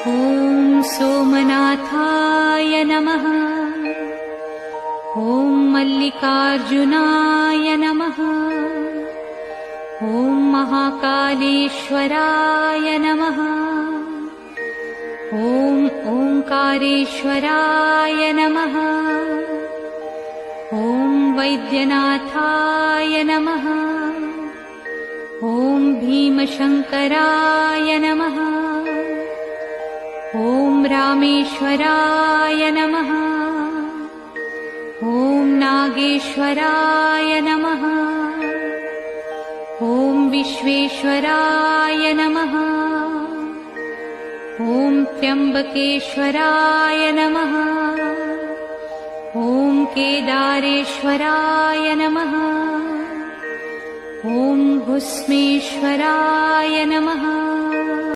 ॐ सोमनाथाय नमः। ॐ मल्लिकार्जुनाय नमः। ॐ महाकालेश्वराय नमः। ॐ ओंकारेश्वराय नमः। ॐ वैद्यनाथाय नमः। ॐ भीमशंकराय नमः। ॐ रामेश्वराय नमः। ॐ नागेश्वराय नमः। ॐ विश्वेश्वराय नमः। ॐ त्र्यंबकेश्वराय नमः। ॐ केदारेश्वराय नमः। ॐ भुस्मेश्वराय नमः।